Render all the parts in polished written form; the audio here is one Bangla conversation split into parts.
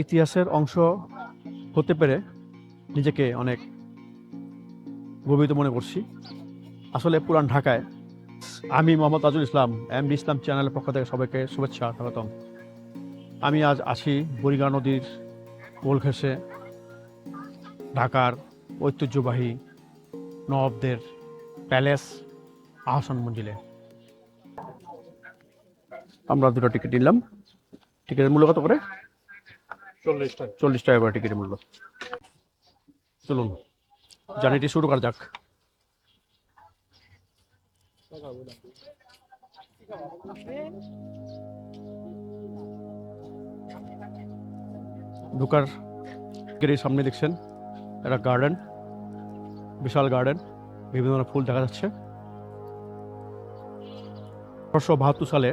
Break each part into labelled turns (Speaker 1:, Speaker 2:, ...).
Speaker 1: ইতিহাসের অংশ হতে পেরে নিজেকে অনেক গর্বিত মনে করছি। আসলে পুরান ঢাকায় আমি মোহাম্মদ তাজুল ইসলাম, এমডি ইসলাম চ্যানেলের পক্ষ থেকে সবাইকে শুভেচ্ছা, স্বাগতম। আমি আজ আছি বুড়িগঙ্গা নদীর কোল ঘেঁষে ঢাকার ঐতিহ্যবাহী নবাবদের প্যালেস আহসান মঞ্জিলে। আমরা দুটো টিকিট নিলাম। টিকিটের মূল্য কত করে? 40 টাকা। 40 টাকা করে টিকিটের মূল্য। চলুন জার্নিটি শুরু করা যাক। ঢোকার গেটের সামনে দেখছেন একটা গার্ডেন, বিশাল গার্ডেন, বিভিন্ন ধরনের ফুল দেখা যাচ্ছে। 1872 সালে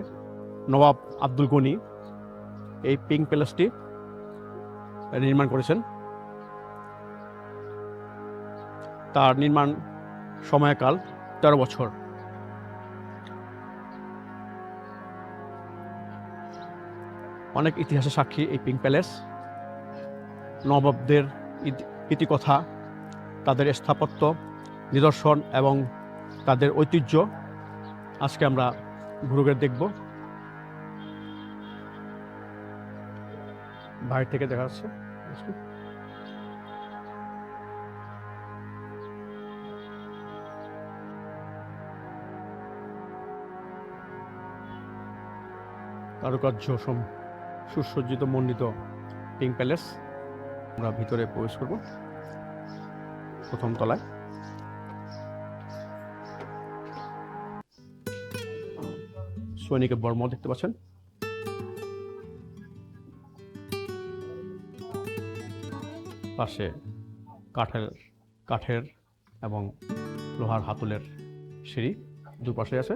Speaker 1: নবাব আব্দুল গনি এই পিঙ্ক প্যালেসটি নির্মাণ করেছেন। তার নির্মাণ সময়কাল 13 বছর। অনেক ইতিহাসের সাক্ষী এই পিঙ্ক প্যালেস। নবাবদের ইতিকথা, তাদের স্থাপত্য, নিদর্শন এবং তাদের ঐতিহ্য আজকে আমরা ঘুরে দেখব। বাইরে থেকে দেখা যাচ্ছে কারুকার্য সুসজ্জিত মণ্ডিত পিঙ্ক প্যালেস। আমরা ভিতরে প্রবেশ করব প্রথম তলায়। সৈনিকের বর্ম দেখতে পাচ্ছেন। পাশে কাঠের এবং লোহার হাতলের সিঁড়ি দুপাশে আছে।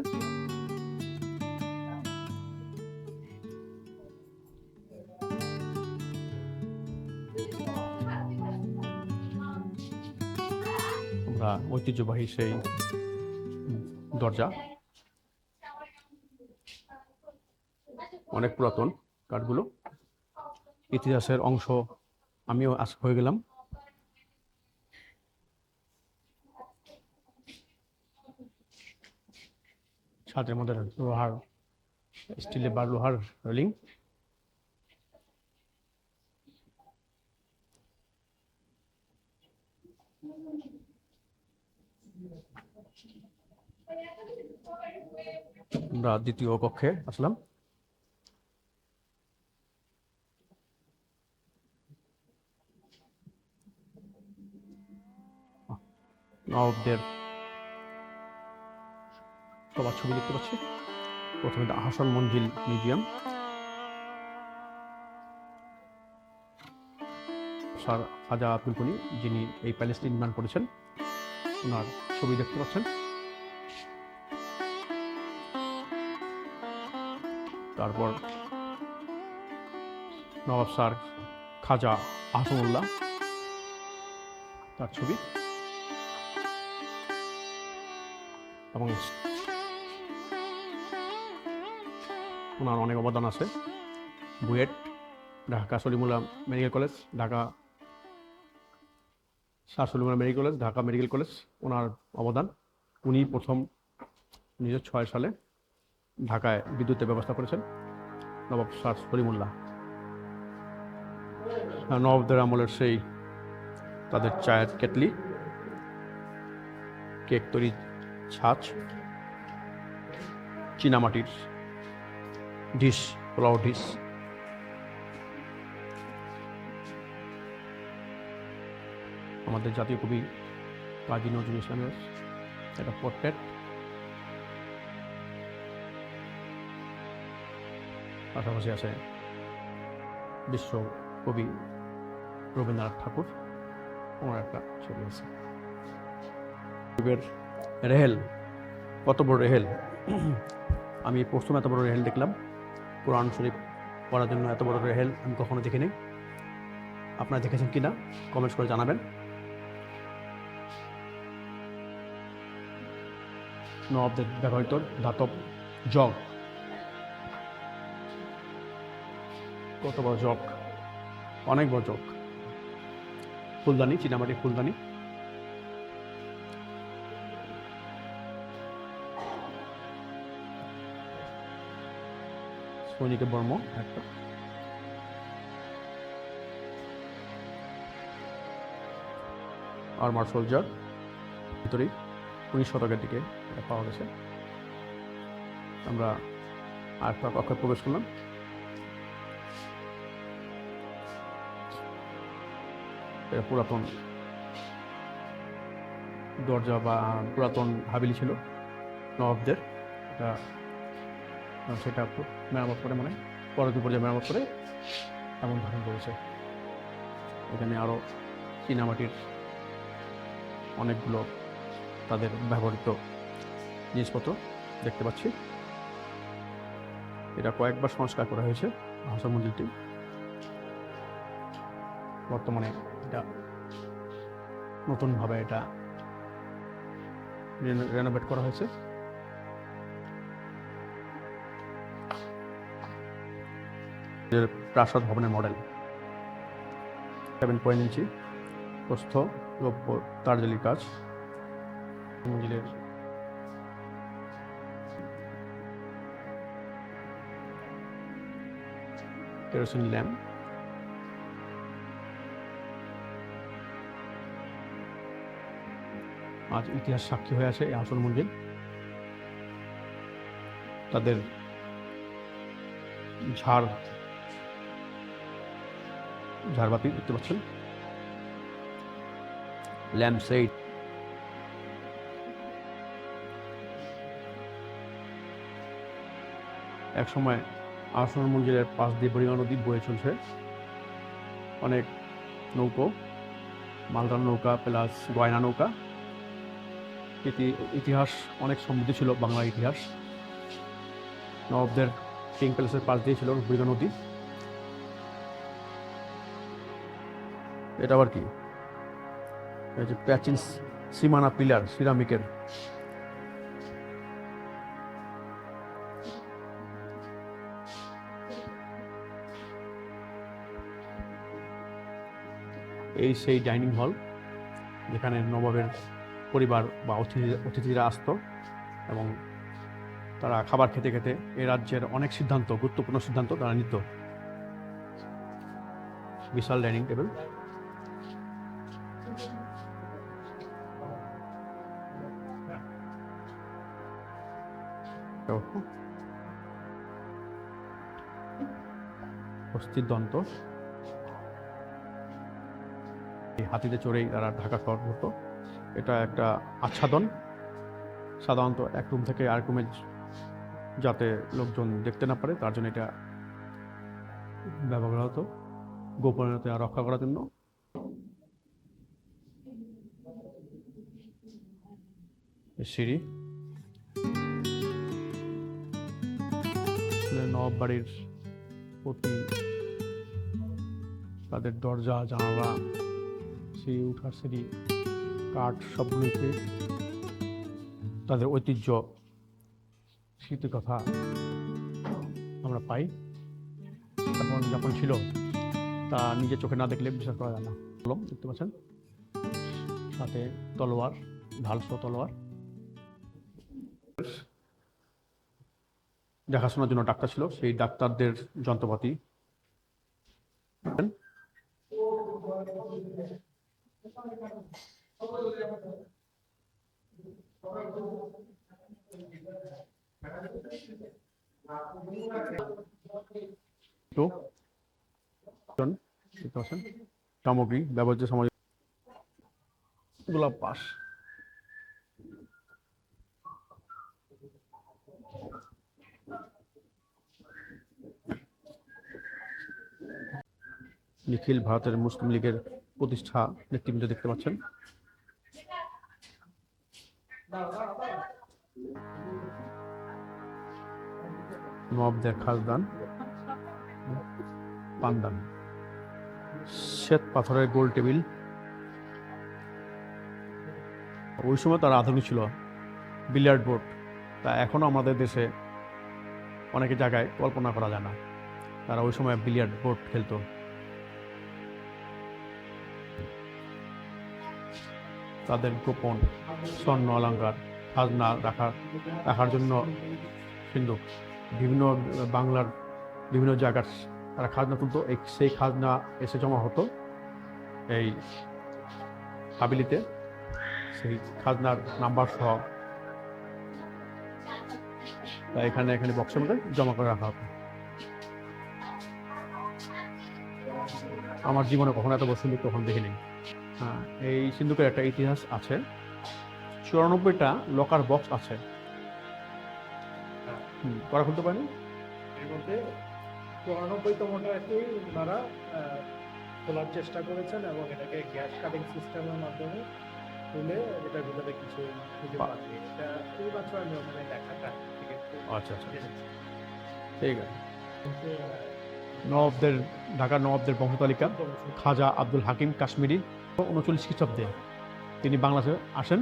Speaker 1: আমরা ঐতিহ্যবাহী সেই দরজা, অনেক পুরাতন কাঠগুলো, ইতিহাসের অংশ আমিও আজ হয়ে গেলাম। ছাদের মধ্যে লোহার, স্টিলের বা লোহার রেলিং। আমরা দ্বিতীয় কক্ষে আসলাম। নবাবদের সবার ছবি দেখতে পাচ্ছি। প্রথমে আহসান মঞ্জিল মিউজিয়াম, স্যার খাজা আব্দুল গনি যিনি এই প্যালেসটি নির্মাণ করেছেন, ওনার ছবি দেখতে পাচ্ছেন। তারপর নবাব স্যার খাজা আহসানুল্লাহ, তার ছবি এবং ওনার অনেক অবদান আছে। BUET, Dhaka Salimullah medical college, Dhaka sir Salimullah medical college, Dhaka medical college, ওনার অবদান। উনি প্রথম 1906 সালে ঢাকায় বিদ্যুতের ব্যবস্থা করেছেন, নবাব স্যার সলিমুল্লাহ। নবাবদের আমলের সেই তাদের চায়ের কেটলি, কেক তৈরি ছাঁচ, চীনামাটির ডিশ, পোলাও ডিশ। আমাদের জাতীয় কবি কাজী নজরুল ইসলামের একটা পোর্ট্রেট। পাশাপাশি আছে বিশ্ব কবি রবীন্দ্রনাথ ঠাকুর, ওনার একটা ছবি আছে। রেহেল, কত বড় রেহেল! আমি প্রথম এত বড় রেহেল দেখলাম। কোরআন শরীফ পড়ার জন্য এত বড় রেহেল আমি কখনো দেখিনি। আপনারা দেখেছেন কিনা কমেন্টস করে জানাবেন। নবাবদের ব্যবহৃত ধাতব জগ, কত বড় জগ! অনেক বড় চোখ, ফুলদানি, চীনামাটির ফুলদানি। সৈনিকের বর্ম একটা, আর্মার সোলজার, ভিতরেই 19 শতকের দিকে এটা পাওয়া গেছে। আমরা আরেকটা কক্ষে প্রবেশ করলাম। এটা পুরাতন দরজা বা পুরাতন হাবিলি ছিল নবাবদের। এটা সেটা মেরামত করে, মানে পরবর্তী পর্যায়ে মেরামত করে এমন ধারণ করেছে। এখানে আরও চীনামাটির অনেকগুলো তাদের ব্যবহৃত জিনিসপত্র দেখতে পাচ্ছি। এটা কয়েকবার সংস্কার করা হয়েছে ভাষা মন্দিরটি। বর্তমানে এটা নতুনভাবে এটা রেনোভেট করা হয়েছে। প্রাসাদ ভবনের মডেল 7.5 ইঞ্চি প্রস্থ, রৌপ্য তারজালির কাজ। মন্দিরের কেরোসিন ল্যাম্প, আজ ইতিহাস সাক্ষী হয়ে আছে এই আসল মন্দির। তাদের ঝাড়বাতি দেখতে পাচ্ছেন, ল্যাম্প সেট। এক সময় আসল মন্দিরের পাশ দিয়ে বুড়িগঙ্গা নদী বয়ে চলছে। অনেক নৌকো, মালদার নৌকা প্লাস গয়না নৌকা। ইতিহাস অনেক সমৃদ্ধ ছিল, বাংলার ইতিহাস। নবাবদের কিং প্যালেসের পাশ দিয়ে ছিল বুড়িগঙ্গা নদী। এটা আবার কি? এই যে প্রাচীন সীমানা পিলার, সিরামিকের। এই সেই ডাইনিং হল যেখানে নবাবের পরিবার বা অতিথিরা আসতো এবং তারা খাবার খেতে খেতে এই রাজ্যের অনেক সিদ্ধান্ত, গুরুত্বপূর্ণ সিদ্ধান্ত তারা নিত। বিশাল ডাইনিং টেবিল। হস্তির দন্ত, এই হাতিতে চড়েই তারা ঢাকা শহর হতো। এটা একটা আচ্ছাদন, সাধারণত এক রুম থেকে আরেক রুমে যাতে লোকজন দেখতে না পারে তার জন্য এটা ব্যবহার করা হতো, গোপনীয়তা রক্ষা করার জন্য। সিঁড়ি, নবাব বাড়ির প্রতি তাদের দরজা, জানালা, সিঁড়ি, উঠার সিঁড়ি, কাঠ, সবগুলিতে তাদের ঐতিহ্য, স্মৃতির কথা আমরা পাই। তখন যখন ছিল তা নিজের চোখে না দেখলে বিশ্বাস করা যায় না। কলম দেখতে পাচ্ছেন, সাথে তলোয়ার, ঢালসহ তলোয়ার। দেখাশোনার জন্য ডাক্তার ছিল, সেই ডাক্তারদের যন্ত্রপাতি। সামগ্রী, ব্যবহৃত সামগ্রী, গোলাপ পাস। নিখিল ভারতের মুসলিম লীগের প্রতিষ্ঠা নেতৃবৃন্দ দেখতে পাচ্ছেন। নবাবদের খাসদান, পানদান, শ্বেত পাথরের গোল টেবিল। ওই সময় তারা আধুনিক ছিল। বিলিয়ার্ড বোর্ড, তা এখনো আমাদের দেশে অনেক জায়গায় কল্পনা করা যায় না। তারা ওই সময় বিলিয়ার্ড বোর্ড খেলতো। তাদের গোপন স্বর্ণ অলংকার খাজনা রাখার জন্য সিন্ধুক। বিভিন্ন বাংলার বিভিন্ন জায়গার তারা খাজনা তুলতো, সেই খাজনা এসে জমা হতো এই হাবিলিতে, সেই খাজনার নাম্বার সহ এখানে বক্সের মধ্যে জমা করে রাখা হতো। আমার জীবনে কখনো এত বড় সিন্ধুক কখন দেখিনি। হ্যাঁ, এই সিন্ধুকের একটা ইতিহাস আছে। 94টা লকার বক্স আছে। করা খুলতে পারেনি,
Speaker 2: এর মধ্যে 94তমটা আর কি ওনারা খোলার চেষ্টা করেছেন এবং এটাকে গ্যাস কাটিং সিস্টেমের মাধ্যমে খুলে এটার ভিতরে কিছু খুঁজে পাচ্ছি। এটা এই বছর নিয়মে দেখাটা ঠিক আছে।
Speaker 1: আচ্ছা, ঠিক আছে। নবাবদের, ঢাকার নবাবদের বংশতালিকা খাজা আব্দুল হাকিম কাশ্মীরি 39 খ্রিস্টাব্দে তিনি বাংলাদেশে আসেন।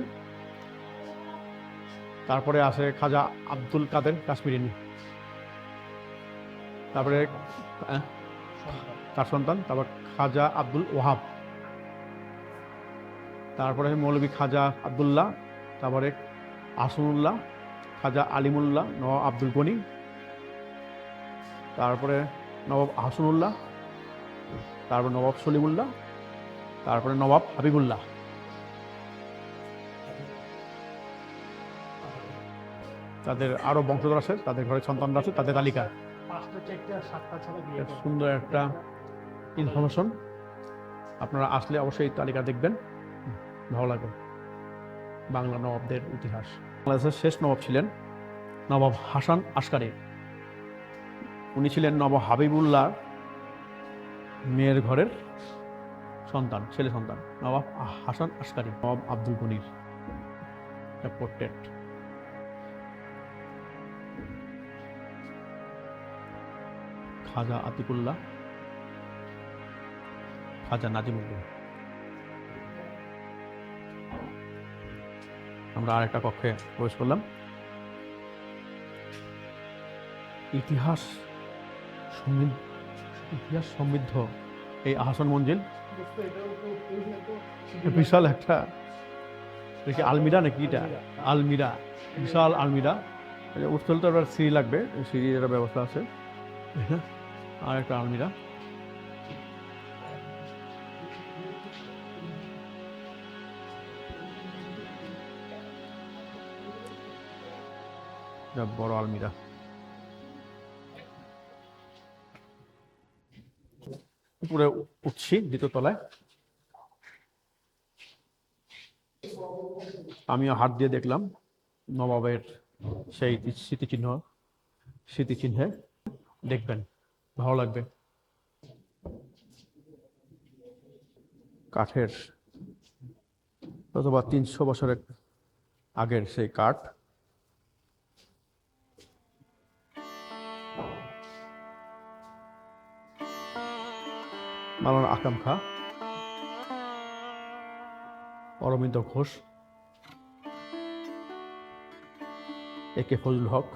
Speaker 1: তারপরে আসে খাজা আব্দুল কাদের কাশ্মীরি, তারপরে তার সন্তান, তারপর খাজা আব্দুল ওয়াহাব, তারপরে মৌলভী খাজা আবদুল্লাহ, তারপরে আসনুল্লাহ, খাজা আলিমুল্লাহ, নবাব আব্দুল গনি, তারপরে নবাব হাসনুল্লাহ, তারপর নবাব সলিমুল্লাহ, তারপরে নবাব হাবিবুল্লাহ। তাদের আরো বংশধর আছে, তাদের ঘরে সন্তানরা আছে, তাদের তালিকা। সুন্দর একটা ইনফরমেশন। আপনারা আসলে অবশ্যই এই তালিকা দেখবেন, ভালো লাগবে। বাংলা নবাবদের ইতিহাস। বাংলাদেশের শেষ নবাব ছিলেন নবাব হাসান আসকারি। উনি ছিলেন নবাব হাবিবুল্লাহ মেয়ের ঘরের সন্তান, ছেলে সন্তান নবাব হাসান আসকারি। নবাব আব্দুল গনির পোর্ট্রেট। খাজা আতিকুল্লাহ, খাজা নাজিমুদ্দিন। আমরা আরেকটা কক্ষে প্রবেশ করলাম। ইতিহাস সমৃদ্ধ এই আহসান মঞ্জিল। বিশাল একটা আলমিরা নাকি, এটা আলমিরা, বিশাল আলমিরা। উঠতে হলে তো এবার সিঁড়ি লাগবে, সিঁড়ির একটা ব্যবস্থা আছে। আর একটা আলমিরা। বড় আলমিরা। উপরে উঠছি দ্বিতীয় তলায়। আমিও হাত দিয়ে দেখলাম নবাবের সেই স্মৃতিচিহ্নে। দেখবেন, ভালো লাগবে। কাঠের, অথবা 300 বছরের আগের সেই কাঠ। মাওলানা আকরাম খাঁ, অরবিন্দ ঘোষ, একে ফজলুল হক,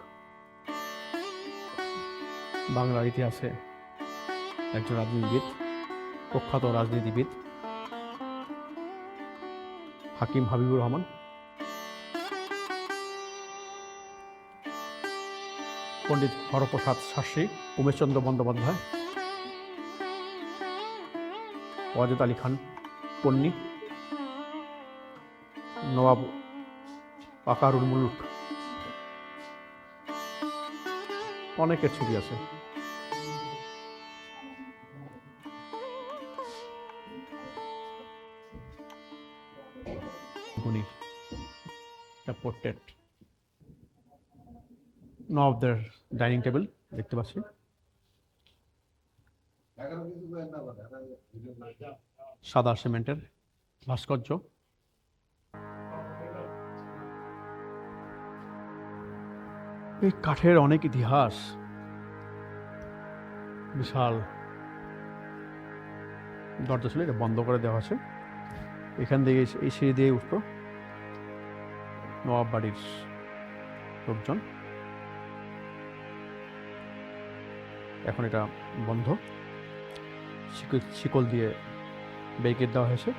Speaker 1: বাংলার ইতিহাসে একজন রাজনীতিবিদ, প্রখ্যাত রাজনীতিবিদ হাকিম হাবিবুর রহমান, পণ্ডিত হরপ্রসাদ শাস্ত্রী, উমেশচন্দ্র বন্দ্যোপাধ্যায়, ওয়াজেদ আলী খান পন্নী, নবাব ওয়াকারুল মুলক, অনেকের ছবি আছে। পোর্ট্রেট। নবাবদের ডাইনিং টেবিল দেখতে পাচ্ছি। সাদা সিমেন্টের ভাস্কর্য। এই কাঠের অনেক ইতিহাস, বিশাল দরজা ছিল, এটা বন্ধ করে দেওয়া আছে। এখান থেকে এই সিঁড়ি দিয়ে উঠতো নবাব বাড়ির লোকজন। এখন এটা বন্ধ, শিকল দিয়ে ব্যারিকেড দেওয়া হয়েছে।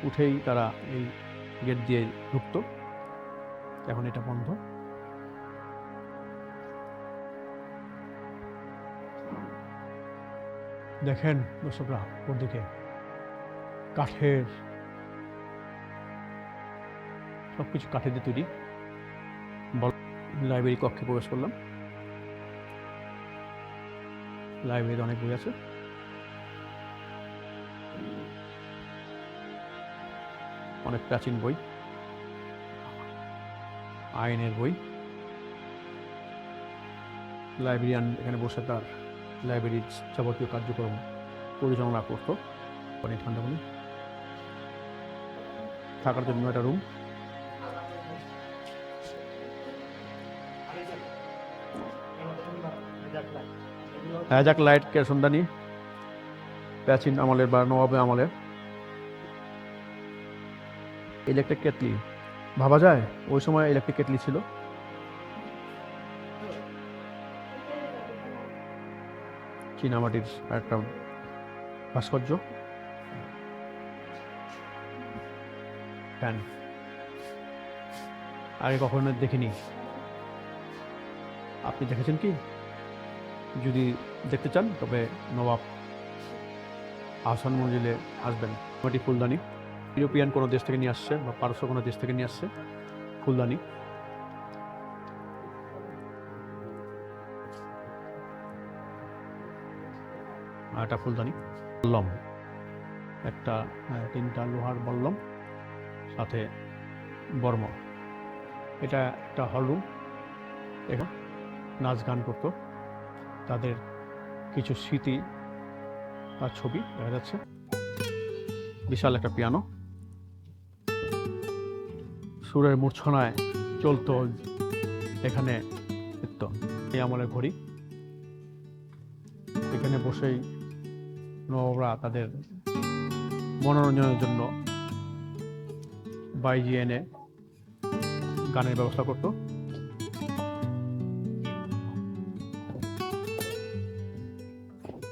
Speaker 1: উঠেই তারা এই গেট দিয়ে ঢুকতো, এখন এটা বন্ধ। দেখেন দর্শকরা ওদিকে কাঠের, সবকিছু কাঠের দিয়ে তৈরি। লাইব্রেরি কক্ষে প্রবেশ করলাম। লাইব্রেরিতে অনেক বই আছে। অনেক প্রাচীন বই, আইনের বই। লাইব্রেরিয়ান এখানে বসে তার লাইব্রেরির যাবতীয় কার্যক্রম পরিচালনা করতো। অনেক ঠান্ডা পানি, থাকার জন্য একটা রুম। হ্যাজাক লাইট কেরসনদানি, প্রাচীন আমলের বা নবাবে আমলের। ইলেকট্রিক কেটলি, ভাবা যায় ওই সময় ইলেকট্রিক কেটলি ছিল। চীনামাটির একটা ভাস্কর্য। ফ্যান আগে কখনো দেখিনি, আপনি দেখেছেন কি? যদি দেখতে চান তবে নবাব আহসান মঞ্জিলে আসবেন। মাটি ফুলদানি, ইউরোপিয়ান কোনো দেশ থেকে নিয়ে আসছে বা পারস্য কোনো দেশ থেকে নিয়ে আসছে ফুলদানি। একটা ফুলদানি, বল্লম, একটা 3টা লোহার বল্লম, সাথে বর্ম। এটা একটা হলরুম, এখন নাচ গান করতো, তাদের কিছু স্মৃতি আর ছবি দেখা যাচ্ছে। বিশাল একটা পিয়ানো, সুরের মূর্ছনায় চলতো এখানে নৃত্য। এই আমলের ঘড়ি, এখানে বসেই নবাবরা তাদের মনোরঞ্জনের জন্য বাইজিয়ে এনে গানের ব্যবস্থা করতো।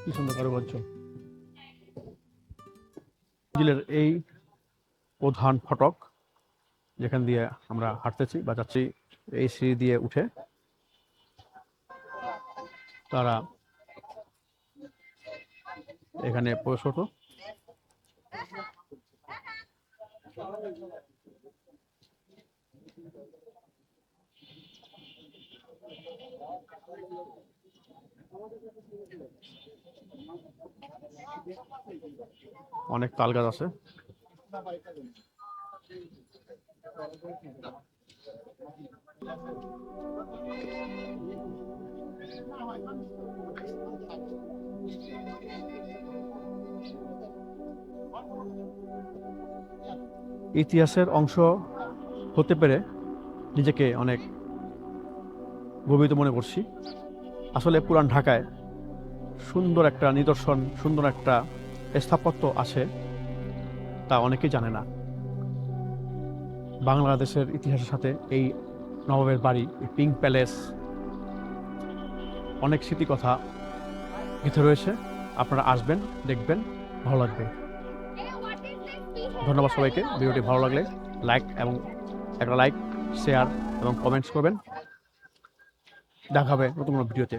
Speaker 1: কি সুন্দর কারুকার্য। মঞ্জিলের এই প্রধান ফটক, যেখান দিয়ে আমরা হাঁটতেছি বা যাচ্ছি, এই সিঁড়ি দিয়ে উঠে তারা এখানে প্রবেশ হতো। অনেক তাল গাছ আছে। ইতিহাসের অংশ হতে পেরে নিজেকে অনেক গর্বিত মনে করছি। আসলে পুরান ঢাকায় সুন্দর একটা নিদর্শন, সুন্দর একটা স্থাপত্য আছে, তা অনেকেই জানে না। বাংলাদেশের ইতিহাসের সাথে এই নবাবের বাড়ি, এই পিঙ্ক প্যালেস, অনেক স্মৃতি কথা গেঁথে রয়েছে। আপনারা আসবেন, দেখবেন, ভালো লাগবে। ধন্যবাদ সবাইকে। ভিডিওটি ভালো লাগলে একটা লাইক, শেয়ার এবং কমেন্টস করবেন। দেখা হবে নতুন কোনো ভিডিওতে।